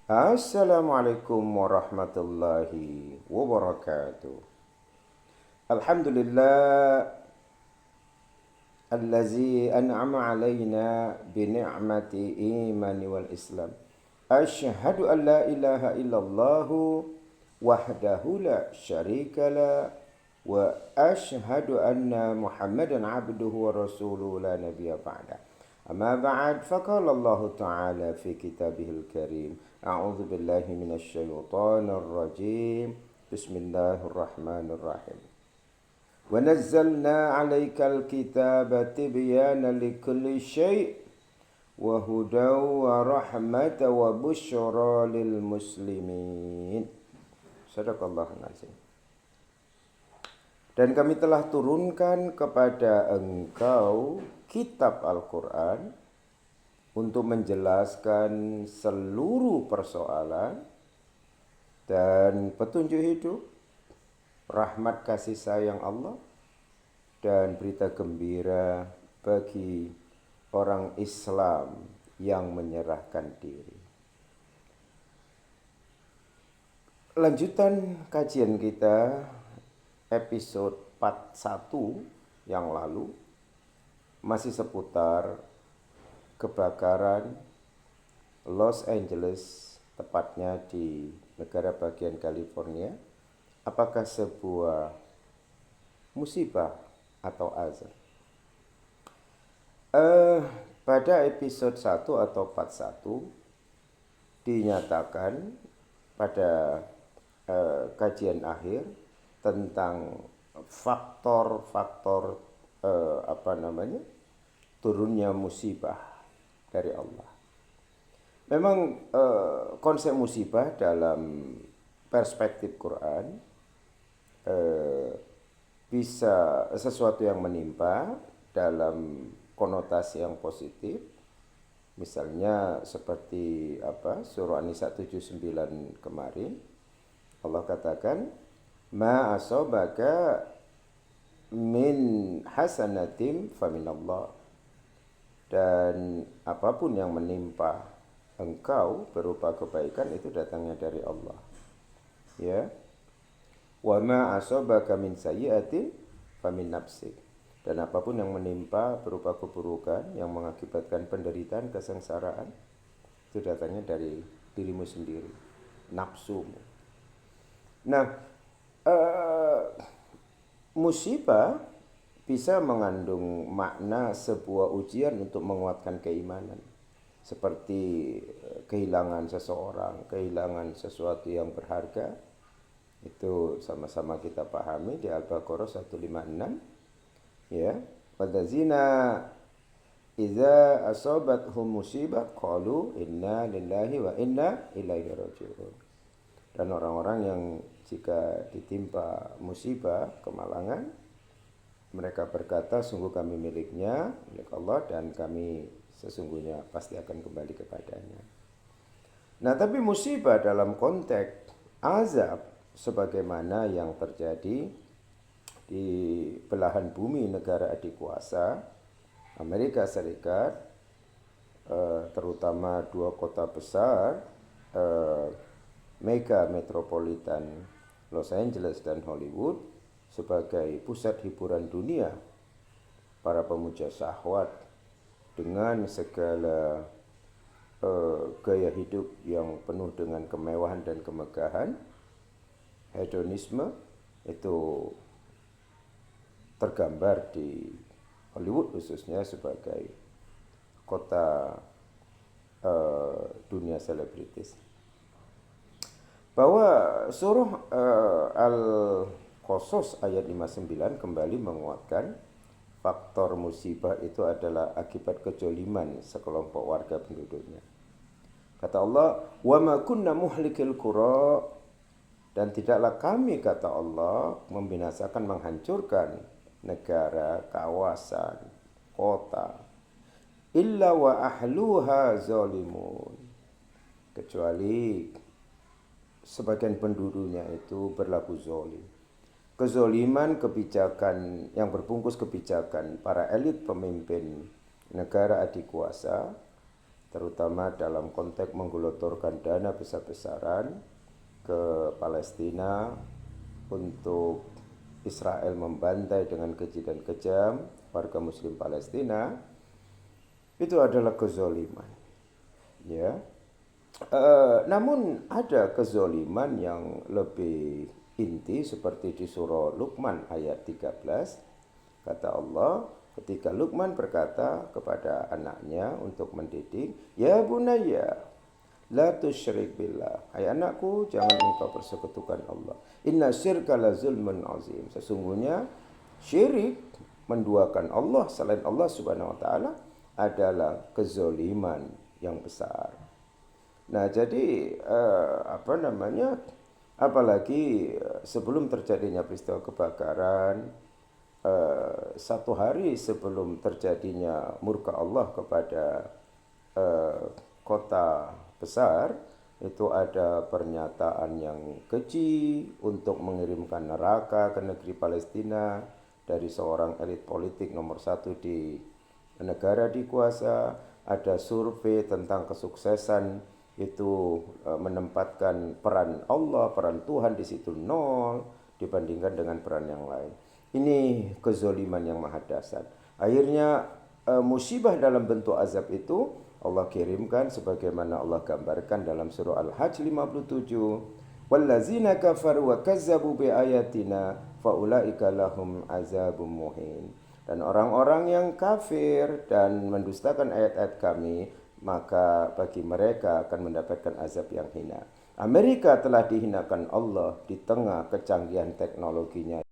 Assalamualaikum warahmatullahi wabarakatuh. Alhamdulillah allazi an'ama alaina bi ni'mati imani wal islam. Asyhadu an la ilaha illallah wahdahu la syarika la wa asyhadu anna Muhammadan abduhu wa rasuluhu la nabiyya ba'da. أما بعد فقال الله تعالى في كتابه الكريم أعوذ بالله من الشيطان الرجيم بسم الله الرحمن الرحيم ونزلنا عليك الكتاب تبيانا لكل شيء وهدى ورحمة وبشرى للمسلمين صدق الله العظيم. Dan kami telah turunkan kepada engkau kitab Al-Quran untuk menjelaskan seluruh persoalan dan petunjuk hidup, rahmat kasih sayang Allah, dan berita gembira bagi orang Islam yang menyerahkan diri. Lanjutan kajian kita episode 41 yang lalu masih seputar kebakaran Los Angeles, tepatnya di negara bagian California. Apakah sebuah musibah atau azab? Pada episode 1 atau part 1 dinyatakan pada kajian akhir tentang faktor-faktor turunnya musibah dari Allah. Memang konsep musibah dalam perspektif Quran bisa sesuatu yang menimpa dalam konotasi yang positif. Misalnya seperti surah An-Nisa 79 kemarin Allah katakan ma asabaka min hasanatim faminallah, dan apapun yang menimpa engkau berupa kebaikan itu datangnya dari Allah. Ya. Wa ma asabaka min sayyi'atin famin nafsik, dan apapun yang menimpa berupa keburukan yang mengakibatkan penderitaan, kesengsaraan, itu datangnya dari dirimu sendiri, nafsumu. Nah, musibah bisa mengandung makna sebuah ujian untuk menguatkan keimanan. Seperti kehilangan seseorang, kehilangan sesuatu yang berharga. Itu sama-sama kita pahami di Al-Baqarah 156. Ya, wadzina idza asabathum musibah qalu inna lillahi wa inna ilaihi raji'un. Dan orang-orang yang jika ditimpa musibah, kemalangan, mereka berkata, sungguh kami milik Allah, dan kami sesungguhnya pasti akan kembali kepadanya. Nah, tapi musibah dalam konteks azab, sebagaimana yang terjadi di belahan bumi negara adikuasa Amerika Serikat, terutama dua kota besar, mega metropolitan Los Angeles dan Hollywood sebagai pusat hiburan dunia para pemuja syahwat dengan segala gaya hidup yang penuh dengan kemewahan dan kemegahan, hedonisme, itu tergambar di Hollywood khususnya sebagai kota dunia selebritis. Bahwa surah Al-Qasas ayat 59 kembali menguatkan faktor musibah itu adalah akibat kejoliman sekelompok warga penduduknya. Kata Allah, "Wa ma kunna muhlikil qura," dan tidaklah kami, kata Allah, membinasakan, menghancurkan negara, kawasan, kota, illa wa ahluha zalimun, kecuali sebagian penduduknya itu berlaku zalim. Kezoliman kebijakan yang berbungkus kebijakan para elit pemimpin negara adikuasa terutama dalam konteks menggelontorkan dana besar-besaran ke Palestina untuk Israel membantai dengan keji dan kejam warga muslim Palestina, itu adalah kezoliman. Ya. Namun ada kezoliman yang lebih inti seperti di surah Luqman ayat 13. Kata Allah, ketika Luqman berkata kepada anaknya untuk mendidik, "Ya bunayya, la tusyrik billah." Hai anakku, jangan engkau persekutukan Allah. Inna syirka la zulmun azim. Sesungguhnya syirik, menduakan Allah selain Allah Subhanahu wa taala, adalah kezoliman yang besar. Nah, jadi apalagi sebelum terjadinya peristiwa kebakaran, satu hari sebelum terjadinya murka Allah kepada kota besar, itu ada pernyataan yang keji untuk mengirimkan neraka ke negeri Palestina dari seorang elit politik nomor 1 di negara dikuasa. Ada survei tentang kesuksesan itu menempatkan peran Allah, peran Tuhan di situ nol dibandingkan dengan peran yang lain. Ini kezoliman yang maha dahsyat. Akhirnya musibah dalam bentuk azab itu Allah kirimkan sebagaimana Allah gambarkan dalam surah Al-Hajj 57. Wallazina kafaru wa kazzabu biayatina faulaika lahum azabum muhin. Dan orang-orang yang kafir dan mendustakan ayat-ayat kami, maka bagi mereka akan mendapatkan azab yang hina. Amerika telah dihinakan Allah di tengah kecanggihan teknologinya.